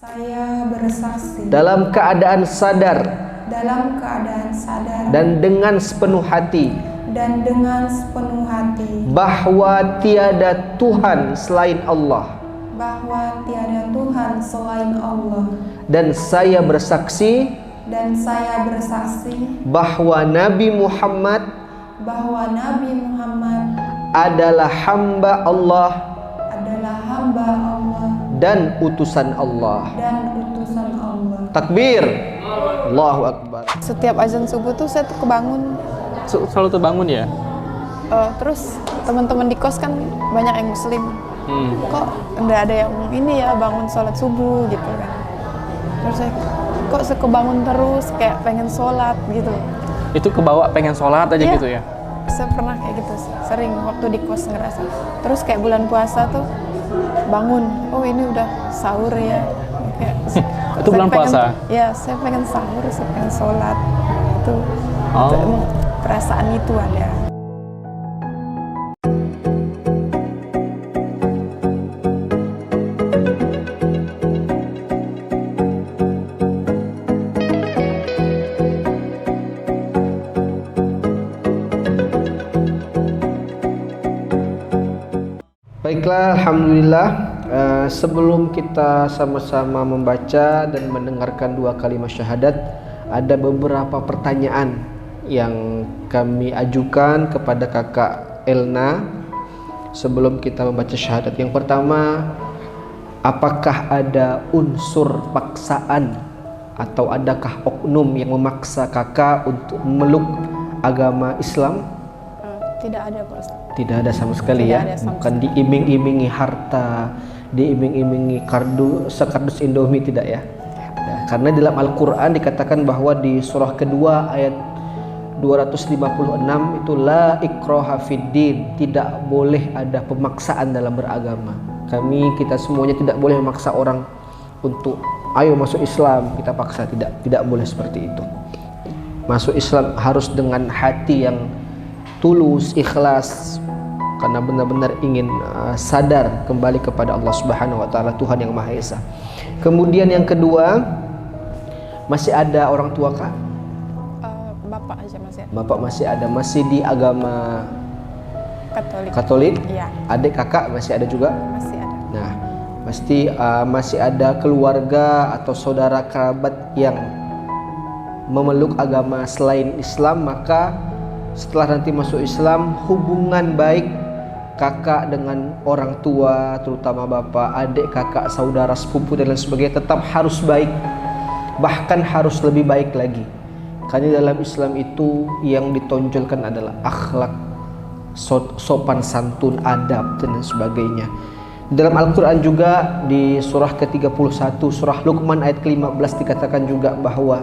Saya bersaksi dalam keadaan sadar dan dengan sepenuh hati bahwa tiada Tuhan selain Allah. Dan saya bersaksi bahwa Nabi Muhammad adalah hamba Allah dan utusan Allah. Takbir, Allahu Akbar. Setiap azan subuh tuh saya tuh kebangun. Selalu terbangun ya? Terus teman-teman di kos kan banyak yang muslim. Kok nggak ada yang ini ya bangun sholat subuh gitu kan. Terus saya kok kebangun terus kayak pengen sholat gitu. Itu kebawa pengen sholat aja ya, gitu ya? Saya pernah kayak gitu sering waktu di kos ngerasa. Terus kayak bulan puasa tuh bangun, oh ini udah sahur ya. Kayak, itu bulan puasa? Ya, saya pengen sahur, saya pengen sholat. Itu emang perasaan itu ada. Baiklah, alhamdulillah. Sebelum kita sama-sama membaca dan mendengarkan dua kalimat syahadat, ada beberapa pertanyaan yang kami ajukan kepada kakak Elna sebelum kita membaca syahadat. Yang pertama, apakah ada unsur paksaan atau adakah oknum yang memaksa kakak untuk memeluk agama Islam? Tidak ada, Pak Ustaz. Tidak ada sama sekali. Tidak ya, bukan diiming-imingi harta, diiming-imingi sekardus Indomie, tidak ya. Ya, karena dalam Al-Quran dikatakan bahwa di surah kedua ayat 256 itu la ikraha fiddin, tidak boleh ada pemaksaan dalam beragama. Kita semuanya tidak boleh memaksa orang untuk ayo masuk Islam, kita paksa, tidak boleh seperti itu. Masuk Islam harus dengan hati yang tulus, ikhlas, karena benar-benar ingin sadar kembali kepada Allah Subhanahu wa taala, Tuhan yang Maha Esa. Kemudian yang kedua, masih ada orang tua kah? Bapak aja masih ada. Bapak masih ada, masih di agama Katolik? Iya. Adik kakak masih ada juga? Masih ada. Nah, pasti masih ada keluarga atau saudara kerabat yang memeluk agama selain Islam. Maka setelah nanti masuk Islam, hubungan baik kakak dengan orang tua, terutama bapak, adik, kakak, saudara, sepupu dan lain sebagainya tetap harus baik, bahkan harus lebih baik lagi. Karena dalam Islam itu yang ditonjolkan adalah akhlak, sopan santun, adab dan lain sebagainya. Dalam Al-Quran juga di surah ke-31, surah Luqman ayat ke-15 dikatakan juga bahwa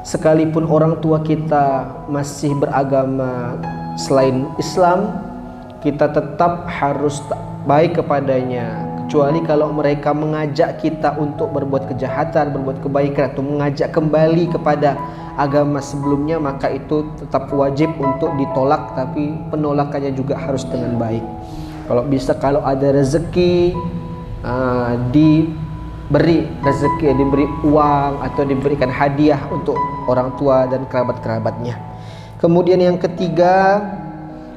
sekalipun orang tua kita masih beragama selain Islam, kita tetap harus baik kepadanya, kecuali kalau mereka mengajak kita untuk berbuat kejahatan, berbuat kebaikan, atau mengajak kembali kepada agama sebelumnya, maka itu tetap wajib untuk ditolak, tapi penolakannya juga harus dengan baik. Kalau bisa, kalau ada rezeki diberi rezeki, diberi uang atau diberikan hadiah untuk orang tua dan kerabat-kerabatnya. Kemudian yang ketiga,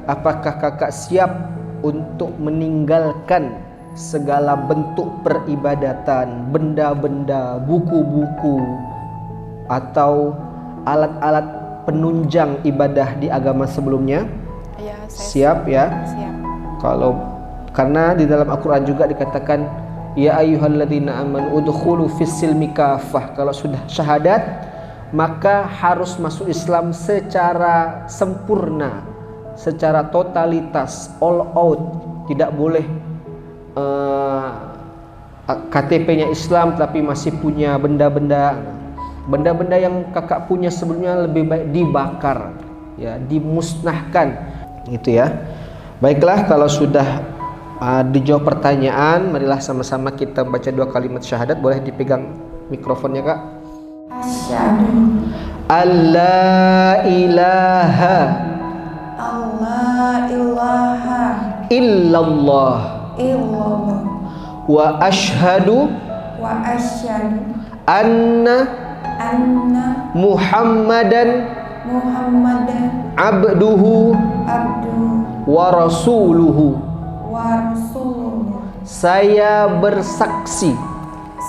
apakah kakak siap untuk meninggalkan segala bentuk peribadatan, benda-benda, buku-buku atau alat-alat penunjang ibadah di agama sebelumnya? Ya, siap ya? Siap. Karena di dalam Al-Quran juga dikatakan ya ayyuhalladzina amanu udkhulu fis-silmi kafah. Kalau sudah syahadat, maka harus masuk Islam secara sempurna, secara totalitas, all out. Tidak boleh KTP-nya Islam tapi masih punya benda-benda yang kakak punya sebelumnya, lebih baik dibakar, ya, dimusnahkan, gitu ya. Baiklah, kalau sudah dijawab pertanyaan, marilah sama-sama kita baca dua kalimat syahadat. Boleh dipegang mikrofonnya, Kak? Asyhadu alla ilaha illallah wa asyhadu wa asyhadu anna anna Muhammadan Muhammadan abduhu abduhu wa rasuluhu. wa rasuluhu. Saya bersaksi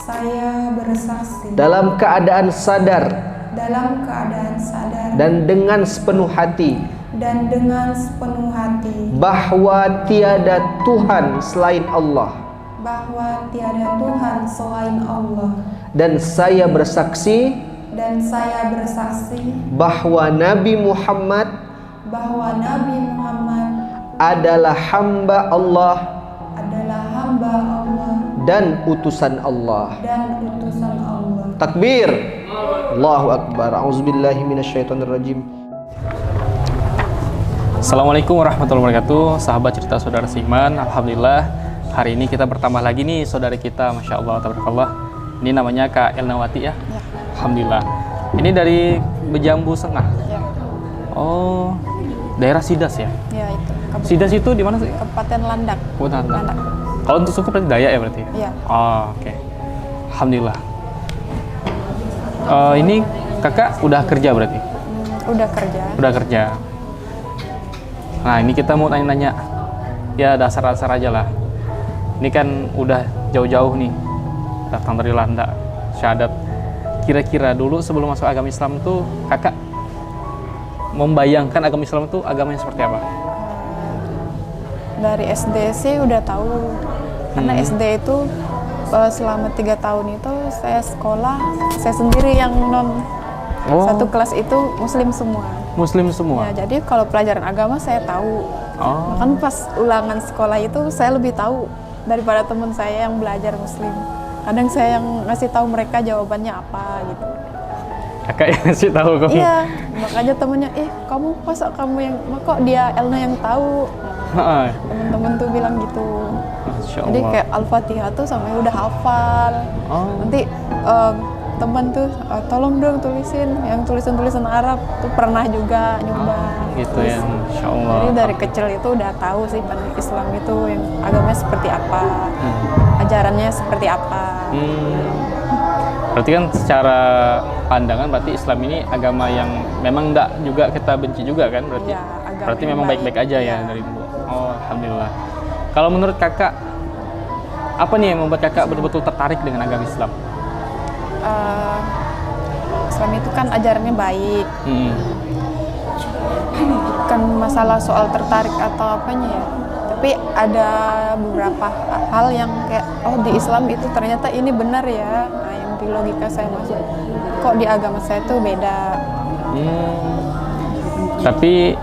Saya bersaksi dalam keadaan sadar dalam keadaan sadar dan dengan sepenuh hati dan dengan sepenuh hati bahwa tiada Tuhan selain Allah, bahwa tiada Tuhan selain Allah, dan saya bersaksi bahwa Nabi Muhammad bahwa Nabi Muhammad adalah hamba Allah adalah hamba Allah dan utusan Allah. dan utusan Allah. Takbir. Allahu Akbar. A'udzubillahi minasyaitonirrajim. Assalamualaikum warahmatullahi wabarakatuh. Sahabat cerita saudara Siman, alhamdulillah hari ini kita bertambah lagi nih saudara kita, masya Allah, tabarakallah. Ini namanya Kak Elnawati ya. Ya. Alhamdulillah. Ini dari Bejambu Sengah. Ya, Oh, daerah Sidas ya. ya itu. Sidas itu di mana sih? Kabupaten Landak. Bukan. Landak. Kalau untuk suku berarti Dayak ya berarti? Iya. Oh, oke. Alhamdulillah. Ini kakak udah kerja berarti? Udah kerja. Udah kerja. Nah, ini kita mau nanya-nanya. Ya, dasar-dasar aja lah. Ini kan udah jauh-jauh nih. Datang dari Landak, syahadat. Kira-kira dulu sebelum masuk agama Islam tuh kakak membayangkan agama Islam itu agamanya seperti apa? Dari SD sih udah tahu. Karena SD itu selama 3 tahun itu saya sekolah, saya sendiri yang non. Oh. Satu kelas itu muslim semua. Muslim semua? Ya, jadi kalau pelajaran agama saya tahu. Oh. Bahkan pas ulangan sekolah itu saya lebih tahu daripada teman saya yang belajar muslim. Kadang saya yang ngasih tahu mereka jawabannya apa gitu. Kakak yang ngasih tahu kamu? Iya, makanya temennya, kamu masa kamu yang, kok dia Elna yang tahu. Temen-temen tuh bilang gitu. Masya Jadi Allah. kayak Al-Fatihah tuh sampai udah hafal. Oh. Nanti temen tuh, tolong dong tulisin, yang tulisan-tulisan Arab tuh pernah juga nyoba. Gitu ya, Masya Allah. Jadi dari kecil itu udah tahu sih Islam itu yang agamanya seperti apa, ajarannya seperti apa. Berarti kan secara pandangan berarti Islam ini agama yang memang enggak juga kita benci juga kan berarti? Iya, agama Berarti yang memang baik. baik-baik aja ya Iya. dari dulu. Oh, alhamdulillah. Kalau menurut kakak, apa nih yang membuat kakak betul-betul tertarik dengan agama Islam? Islam itu kan ajarannya baik, Hmm. bukan masalah soal tertarik atau apanya ya. Tapi ada beberapa hal yang kayak, di Islam itu ternyata ini benar ya. Nah, yang di logika saya masuk. Kok di agama saya tuh beda. Tapi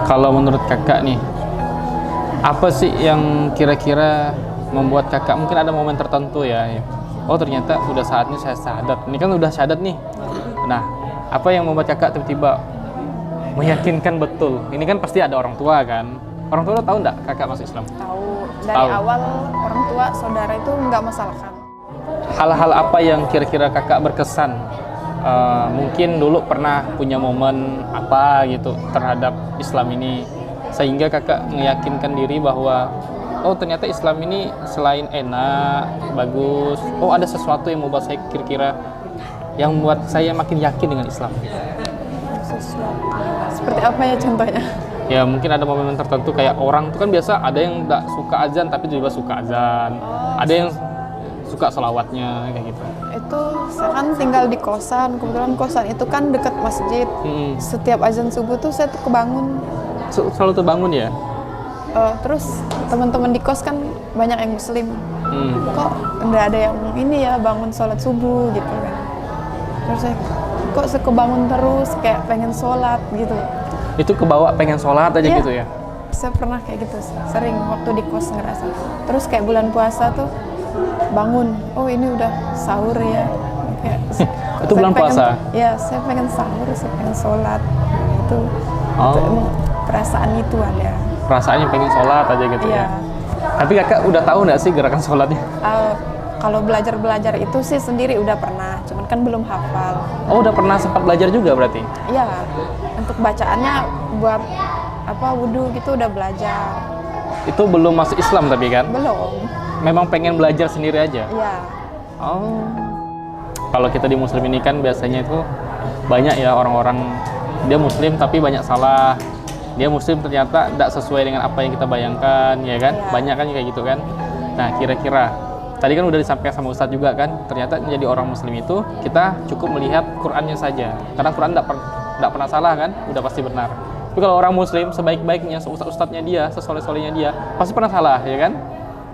kalau menurut kakak nih, apa sih yang kira-kira membuat kakak, mungkin ada momen tertentu ya, oh ternyata udah saatnya saya syahadat. Ini kan udah syahadat nih. Nah, apa yang membuat kakak tiba-tiba meyakinkan betul? Ini kan pasti ada orang tua kan? Orang tua tahu nggak kakak masuk Islam? Tahu dari Tahu. awal orang tua saudara itu nggak masalahkan. Hal-hal apa yang kira-kira kakak berkesan? Mungkin dulu pernah punya momen apa gitu terhadap Islam ini sehingga kakak meyakinkan diri bahwa oh ternyata Islam ini selain enak, bagus, oh ada sesuatu yang membuat saya kira-kira yang membuat saya makin yakin dengan Islam. Sesuatu. Seperti apa ya contohnya? Ya mungkin ada momen tertentu kayak orang itu kan biasa ada yang nggak suka azan tapi juga suka azan, ada yang suka selawatnya kayak gitu. Itu saya kan tinggal di kosan, kebetulan kosan itu kan dekat masjid. Setiap azan subuh tuh saya tuh kebangun. Selalu terbangun ya? Terus teman-teman di kos kan banyak yang muslim. Kok nggak ada yang ini ya bangun sholat subuh gitu kan. Terus saya kok kebangun terus kayak pengen sholat gitu. Itu kebawa pengen sholat aja Iya. gitu ya? Saya pernah kayak gitu sering waktu di kos ngerasa. Terus kayak bulan puasa tuh bangun, oh ini udah sahur ya. Kayak, Itu bulan puasa? Ya, saya pengen sahur, saya pengen sholat. Itu emang perasaan itu ada. Perasaannya pengen sholat aja gitu Iya. ya? Tapi kakak udah tahu nggak sih gerakan sholatnya? Kalau belajar gitu sih sendiri udah pernah, cuman kan belum hafal. Oh udah pernah sempat belajar juga berarti? Iya, untuk bacaannya buat wudhu gitu udah belajar. Itu belum masuk Islam tapi kan? Belum. Memang pengen belajar sendiri aja? Iya. Oh. Kalau kita di muslim ini kan biasanya itu banyak ya orang-orang dia muslim tapi banyak salah. Dia muslim ternyata tidak sesuai dengan apa yang kita bayangkan, ya kan? Iya. Banyak kan kayak gitu kan. Nah, kira-kira tadi kan udah disampaikan sama Ustadz juga kan, ternyata menjadi orang muslim itu kita cukup melihat Qur'annya saja. Karena Qur'an tidak pernah salah kan, udah pasti benar. Tapi kalau orang muslim sebaik-baiknya, ustadz-ustadznya dia, sesoleh-solehnya dia, pasti pernah salah, ya kan?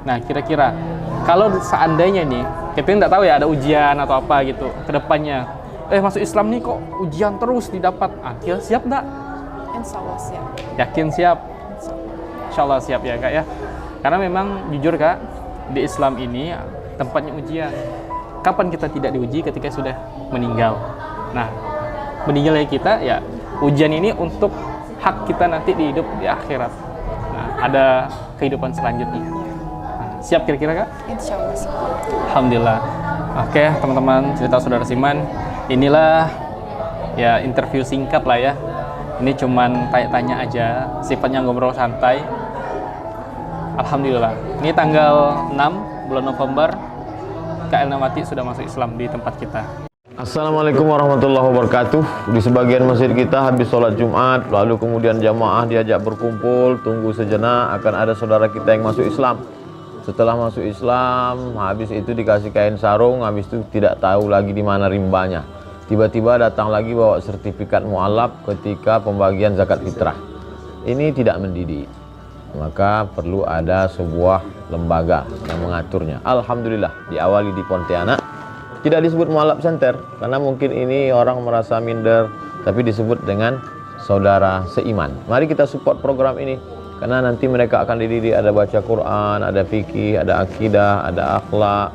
Nah, kira-kira kalau seandainya nih, kita nggak tahu ya ada ujian atau apa gitu ke depannya. Masuk Islam nih kok ujian terus didapat. Kira siap nggak? Insya Allah siap. Yakin siap? Insya Allah siap ya kak ya. Karena memang jujur kak, di Islam ini tempatnya ujian. Kapan kita tidak diuji? Ketika sudah meninggal. Nah, meninggalnya kita ya ujian ini untuk hak kita nanti di hidup di akhirat. Nah, ada kehidupan selanjutnya. Nah, siap kira-kira kak? Insya Allah siap. Alhamdulillah. Oke teman-teman, cerita saudara Siman, inilah ya interview singkat lah ya. Ini cuman tanya-tanya aja, sifatnya ngobrol santai. Alhamdulillah. Ini tanggal 6 bulan November, Kak Elna Wati sudah masuk Islam di tempat kita. Assalamualaikum warahmatullahi wabarakatuh. Di sebagian masjid kita habis sholat Jumat, lalu kemudian jamaah diajak berkumpul, tunggu sejenak akan ada saudara kita yang masuk Islam. Setelah masuk Islam, habis itu dikasih kain sarung, habis itu tidak tahu lagi di mana rimbanya. Tiba-tiba datang lagi bawa sertifikat mu'alaf ketika pembagian zakat fitrah. Ini tidak mendidik. Maka perlu ada sebuah lembaga yang mengaturnya. Alhamdulillah diawali di Pontianak. Tidak disebut mu'alaf center karena mungkin ini orang merasa minder, tapi disebut dengan saudara seiman. Mari kita support program ini karena nanti mereka akan dididik, ada baca Quran, ada fikih, ada akidah, ada akhlak,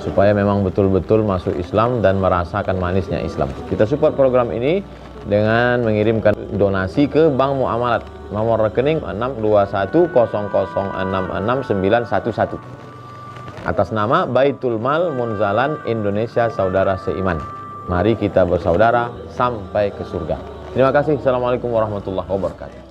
supaya memang betul-betul masuk Islam dan merasakan manisnya Islam. Kita support program ini dengan mengirimkan donasi ke Bank Muamalat, nomor rekening 62100666911 atas nama Baitul Mal Munzalan Indonesia Saudara Seiman. Mari kita bersaudara sampai ke surga. Terima kasih. Assalamualaikum warahmatullahi wabarakatuh.